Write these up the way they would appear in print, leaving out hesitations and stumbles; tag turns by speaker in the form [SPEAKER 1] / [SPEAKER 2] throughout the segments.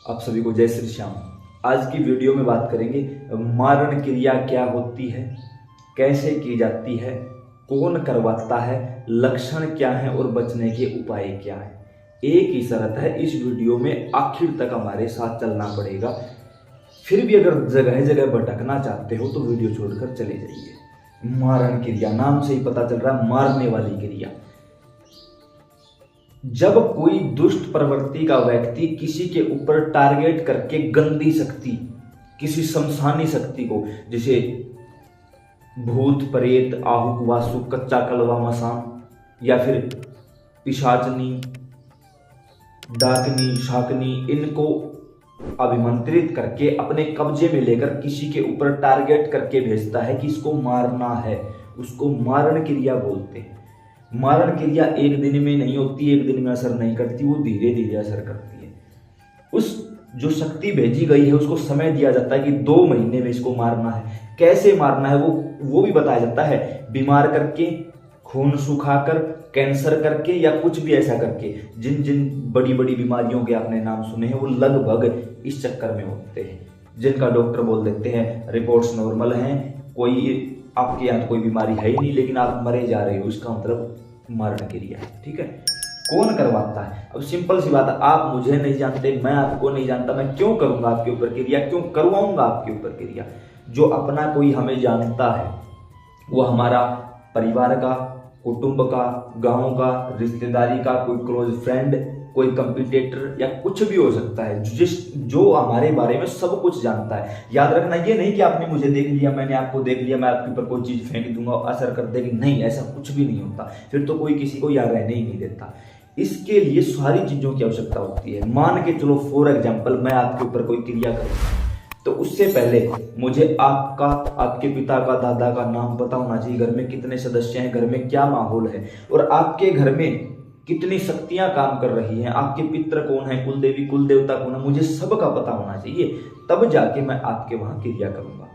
[SPEAKER 1] आप सभी को जय श्री श्याम। आज की वीडियो में बात करेंगे मारण क्रिया क्या होती है, कैसे की जाती है, कौन करवाता है, लक्षण क्या है और बचने के उपाय क्या है। एक ही शर्त है, इस वीडियो में आखिर तक हमारे साथ चलना पड़ेगा। फिर भी अगर जगह जगह भटकना चाहते हो तो वीडियो छोड़कर चले जाइए। मारण क्रिया, नाम से ही पता चल रहा है, मारने वाली क्रिया। जब कोई दुष्ट प्रवृत्ति का व्यक्ति किसी के ऊपर टारगेट करके गंदी शक्ति, किसी शमशानी शक्ति को, जैसे भूत प्रेत, आहुक वासुक, कच्चा कलवा मसान, या फिर पिशाचनी, डाकनी, शाकनी, इनको अभिमंत्रित करके अपने कब्जे में लेकर किसी के ऊपर टारगेट करके भेजता है कि इसको मारना है, उसको मारण क्रिया बोलते हैं। मारण क्रिया एक दिन में नहीं होती, एक दिन में असर नहीं करती, वो धीरे धीरे असर करती है। उस जो शक्ति भेजी गई है उसको समय दिया जाता है कि 2 महीने में इसको मारना है। कैसे मारना है वो भी बताया जाता है, बीमार करके, खून सुखाकर, कैंसर करके, या कुछ भी ऐसा करके। जिन जिन बड़ी बड़ी बीमारियों के आपने नाम सुने हैं वो लगभग इस चक्कर में होते हैं, जिनका डॉक्टर बोल देते हैं रिपोर्ट्स नॉर्मल हैं, कोई आपके यहाँ कोई बीमारी है ही नहीं, लेकिन आप मरे जा रहे हो, इसका मतलब मारण क्रिया है। ठीक है, कौन करवाता है? अब सिंपल सी बात है, आप मुझे नहीं जानते, मैं आपको नहीं जानता, मैं क्यों करूंगा आपके ऊपर क्रिया, क्यों करवाऊंगा आपके ऊपर क्रिया? जो अपना कोई हमें जानता है, वो हमारा परिवार का, कुटुंब का, गांव का, रिश्तेदारी का, कोई क्लोज फ्रेंड, कोई कंपटीटर, या कुछ भी हो सकता है, जो हमारे बारे में सब कुछ जानता है। याद रखना, ये नहीं कि आपने मुझे देख लिया, मैंने आपको देख लिया, मैं आपके ऊपर कोई चीज फेंक दूंगा असर कर देगी, नहीं, ऐसा कुछ भी नहीं होता। फिर तो कोई किसी को याद रहने ही नहीं देता। इसके लिए सारी चीजों की आवश्यकता होती है। मान के चलो फॉर एग्जाम्पल मैं आपके ऊपर कोई क्रिया करूँ, तो उससे पहले मुझे आपका, आपके पिता का, दादा का नाम पता होना चाहिए, घर में कितने सदस्य हैं, घर में क्या माहौल है, और आपके घर में कितनी शक्तियां काम कर रही हैं, आपके पितृ कौन है, कुल देवी कुल देवता कौन है, मुझे सबका पता होना चाहिए, तब जाके मैं आपके वहां क्रिया करूंगा।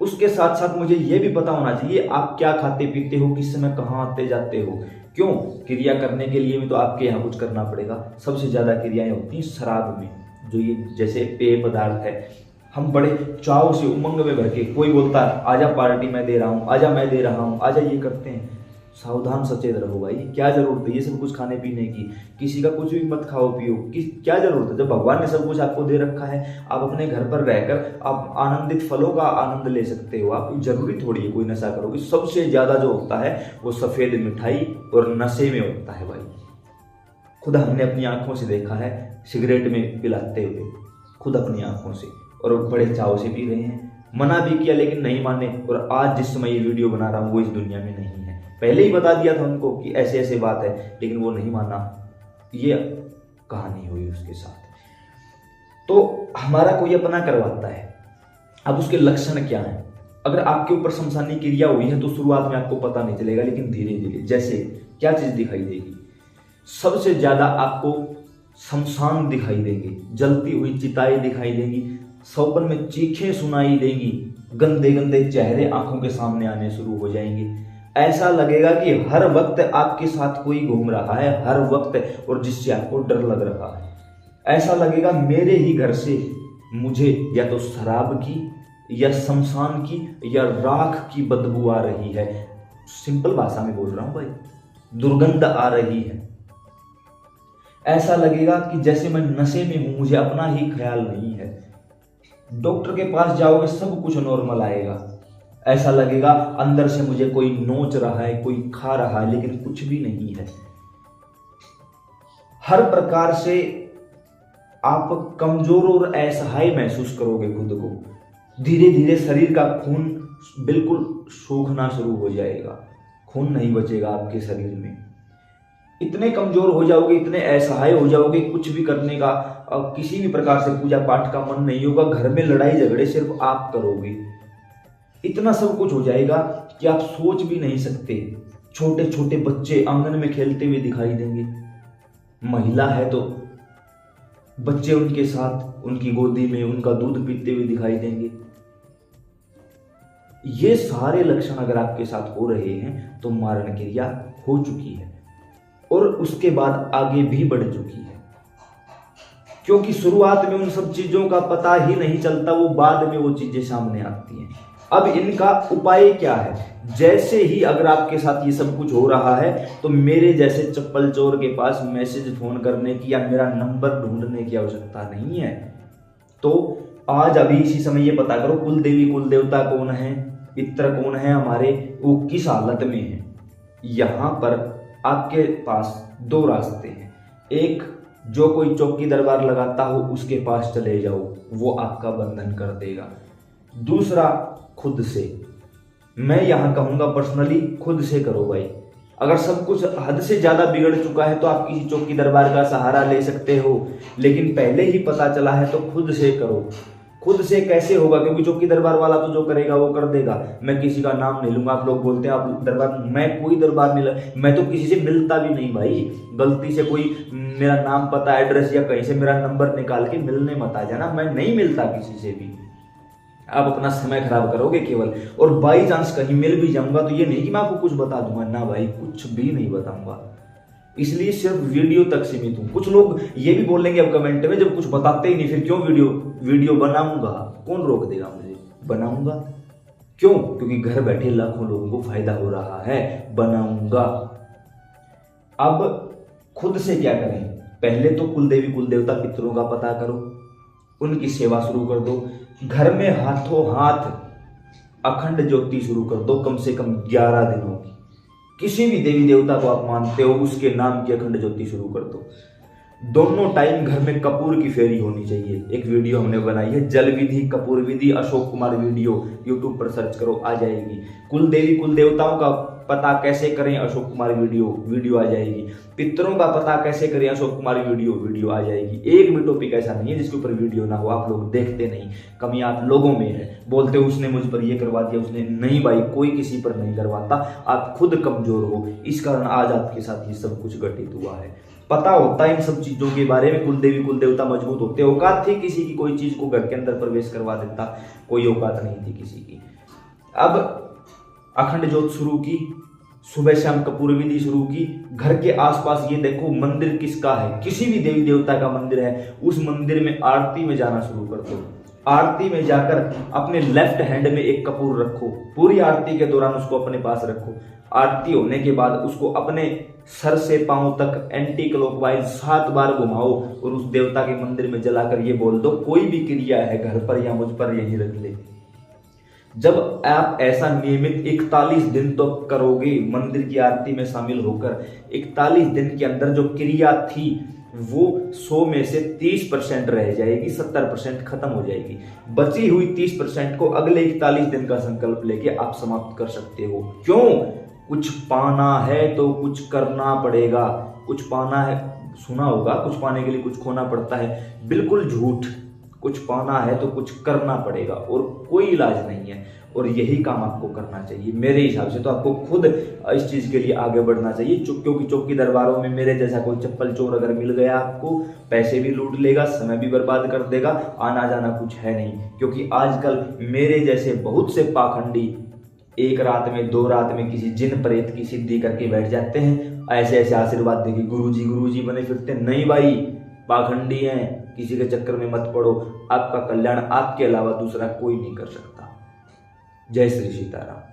[SPEAKER 1] उसके साथ साथ मुझे यह भी पता होना चाहिए आप क्या खाते पीते हो, किस समय कहाँ आते जाते हो। क्यों? क्रिया करने के लिए भी तो आपके यहाँ कुछ करना पड़ेगा। सबसे ज्यादा क्रियाएं होती हैं श्राद्ध में, जो ये जैसे पेय पदार्थ है, हम बड़े चाव से उमंग में भर के, कोई बोलता है आजा पार्टी मैं दे रहा हूँ, आजा मैं दे रहा हूँ, आजा, ये करते हैं। सावधान सचेत रहो भाई, क्या जरूरत है ये सब कुछ खाने पीने की? किसी का कुछ भी मत खाओ पियो, क्या जरूरत है? जब भगवान ने सब कुछ आपको दे रखा है, आप अपने घर पर रहकर आप आनंदित फलों का आनंद ले सकते हो। आप जरूरी थोड़ी है कोई नशा करोगे। सबसे ज्यादा जो होता है वो सफेद मिठाई और नशे में होता है भाई। खुद हमने अपनी आंखों से देखा है, सिगरेट में पिलाते हुए, खुद अपनी आंखों से, और बड़े चाव से पी रहे हैं। मना भी किया लेकिन नहीं माने, और आज जिस समय ये वीडियो बना रहा हूँ वो इस दुनिया में नहीं है। पहले ही बता दिया था उनको कि ऐसे ऐसे बात है, लेकिन वो नहीं माना। ये कहानी हुई उसके साथ। तो हमारा कोई अपना करवाता है। अब उसके लक्षण क्या हैं? अगर आपके ऊपर शमशानी क्रिया हुई है तो शुरुआत में आपको पता नहीं चलेगा, लेकिन धीरे धीरे, जैसे क्या चीज दिखाई देगी? सबसे ज्यादा आपको शमशान दिखाई देंगे, जलती हुई चिताएं दिखाई देंगी, सौपन में चीखें सुनाई देंगी, गंदे गंदे चेहरे आंखों के सामने आने शुरू हो जाएंगे। ऐसा लगेगा कि हर वक्त आपके साथ कोई घूम रहा है, हर वक्त, और जिससे आपको डर लग रहा है। ऐसा लगेगा मेरे ही घर से मुझे या तो शराब की, या शमशान की, या राख की बदबू आ रही है। सिंपल भाषा में बोल रहा हूं भाई, दुर्गंध आ रही है। ऐसा लगेगा कि जैसे मैं नशे में हूं, मुझे अपना ही ख्याल नहीं है। डॉक्टर के पास जाओगे सब कुछ नॉर्मल आएगा। ऐसा लगेगा अंदर से मुझे कोई नोच रहा है, कोई खा रहा है, लेकिन कुछ भी नहीं है। हर प्रकार से आप कमजोर और असहाय महसूस करोगे खुद को। धीरे धीरे शरीर का खून बिल्कुल सूखना शुरू हो जाएगा, खून नहीं बचेगा आपके शरीर में। इतने कमजोर हो जाओगे, इतने असहाय हो जाओगे, कुछ भी करने का, किसी भी प्रकार से पूजा पाठ का मन नहीं होगा। घर में लड़ाई झगड़े सिर्फ आप करोगे। इतना सब कुछ हो जाएगा कि आप सोच भी नहीं सकते। छोटे छोटे बच्चे आंगन में खेलते हुए दिखाई देंगे। महिला है तो बच्चे उनके साथ, उनकी गोदी में उनका दूध पीते हुए दिखाई देंगे। ये सारे लक्षण अगर आपके साथ हो रहे हैं तो मारण क्रिया हो चुकी है, और उसके बाद आगे भी बढ़ चुकी है। क्योंकि शुरुआत में उन सब चीजों का पता ही नहीं चलता, वो बाद में वो चीजें सामने आती हैं। अब इनका उपाय क्या है? जैसे ही अगर आपके साथ ये सब कुछ हो रहा है तो मेरे जैसे चप्पल चोर के पास मैसेज फोन करने की या मेरा नंबर ढूंढने की आवश्यकता नहीं है। तो आज अभी इसी समय ये पता करो कुल देवी कुल देवता कौन है, पितर कौन है हमारे, वो किस हालत में है। यहां पर आपके पास दो रास्ते हैं। एक, जो कोई चौकी दरबार लगाता हो उसके पास चले जाओ, वो आपका बंधन कर देगा। दूसरा, खुद से। मैं यहां कहूंगा पर्सनली खुद से करो भाई। अगर सब कुछ हद से ज्यादा बिगड़ चुका है तो आप किसी चौकी दरबार का सहारा ले सकते हो, लेकिन पहले ही पता चला है तो खुद से करो। खुद से कैसे होगा? क्योंकि चौकी दरबार वाला तो जो करेगा वो कर देगा। मैं किसी का नाम नहीं लूंगा, आप लोग बोलते हैं आप दरबार, मैं कोई दरबार नहीं, मैं तो किसी से मिलता भी नहीं भाई। गलती से कोई मेरा नाम पता एड्रेस या कहीं से मेरा नंबर निकाल के मिलने मत आ जाना, मैं नहीं मिलता किसी से भी। आप अपना समय खराब करोगे केवल। और बाई चांस कहीं मिल भी जाऊंगा तो ये नहीं कि मैं आपको कुछ बता दूंगा, ना भाई, कुछ भी नहीं बताऊंगा। इसलिए सिर्फ वीडियो तक सीमित हूं। कुछ लोग ये भी बोलेंगे अब कमेंट में, जब कुछ बताते ही नहीं फिर क्यों वीडियो बनाऊंगा? कौन रोक देगा मुझे? बनाऊंगा। क्यों? क्योंकि घर बैठे लाखों लोगों को फायदा हो रहा है, बनाऊंगा। अब खुद से क्या करें? पहले तो कुल देवी कुल देवता पितरों का पता करो, उनकी सेवा शुरू कर दो। घर में हाथों हाथ अखंड ज्योति शुरू कर दो, कम से कम 11 दिनों की। किसी भी देवी देवता को आप मानते हो उसके नाम की अखंड ज्योति शुरू कर दो। दोनों टाइम घर में कपूर की फेरी होनी चाहिए। एक वीडियो हमने बनाई है, जल विधि कपूर विधि, अशोक कुमार वीडियो, यूट्यूब पर सर्च करो आ जाएगी। कुल देवी कुल देवताओं का पता कैसे करें, अशोक कुमार वीडियो आ जाएगी। पितरों का पता कैसे करें, अशोक कुमार वीडियो आ जाएगी। एक भी टॉपिक ऐसा नहीं है जिसके ऊपर वीडियो ना हो। आप लोग देखते नहीं, कमी आप लोगों में है। बोलते हो उसने मुझ पर ये करवा दिया, उसने नहीं भाई, कोई किसी पर नहीं करवाता, आप खुद कमजोर हो, इस कारण आज आपके साथ ये सब कुछ घटित हुआ है। पता होता है इन सब चीजों के बारे में, कुल देवी कुल देवता मजबूत होते। औकात थी किसी की कोई चीज को घर के अंदर प्रवेश करवा देता? कोई औकात नहीं थी किसी की। अब अखंड ज्योत शुरू की, सुबह शाम कपूर विधि शुरू की। घर के आसपास ये देखो मंदिर किसका है, किसी भी देवी देवता का मंदिर है, उस मंदिर में आरती में जाना शुरू कर दो। आरती में जाकर अपने लेफ्ट हैंड में एक कपूर रखो, पूरी आरती के दौरान उसको अपने पास रखो। आरती होने के बाद उसको अपने सर से पांव तक एंटी क्लॉकवाइज 7 बार घुमाओ और उस देवता के मंदिर में जलाकर ये बोल दो, कोई भी क्रिया है घर पर या मुझ पर यही रख ले। जब आप ऐसा नियमित 41 दिन तो करोगे मंदिर की आरती में शामिल होकर, 41 दिन के अंदर जो क्रिया थी वो 100 में से 30% रह जाएगी, 70% खत्म हो जाएगी। बची हुई 30% को अगले 41 दिन का संकल्प लेके आप समाप्त कर सकते हो। क्यों? कुछ पाना है तो कुछ करना पड़ेगा। कुछ पाना है, सुना होगा, कुछ पाने के लिए कुछ खोना पड़ता है। बिल्कुल झूठ। कुछ पाना है तो कुछ करना पड़ेगा और कोई इलाज नहीं है, और यही काम आपको करना चाहिए मेरे हिसाब से। तो आपको खुद इस चीज के लिए आगे बढ़ना चाहिए, क्योंकि चौकी दरबारों में मेरे जैसा कोई चप्पल चोर अगर मिल गया आपको, पैसे भी लूट लेगा, समय भी बर्बाद कर देगा, आना जाना कुछ है नहीं। क्योंकि आजकल मेरे जैसे बहुत से पाखंडी एक रात में 2 रात में किसी जिन प्रेत की सिद्धि करके बैठ जाते हैं, ऐसे ऐसे आशीर्वाद देके गुरुजी बने फिरते। नहीं भाई, पाखंडी हैं, किसी के चक्कर में मत पड़ो। आपका कल्याण आपके अलावा दूसरा कोई नहीं कर सकता। जय श्री सीताराम।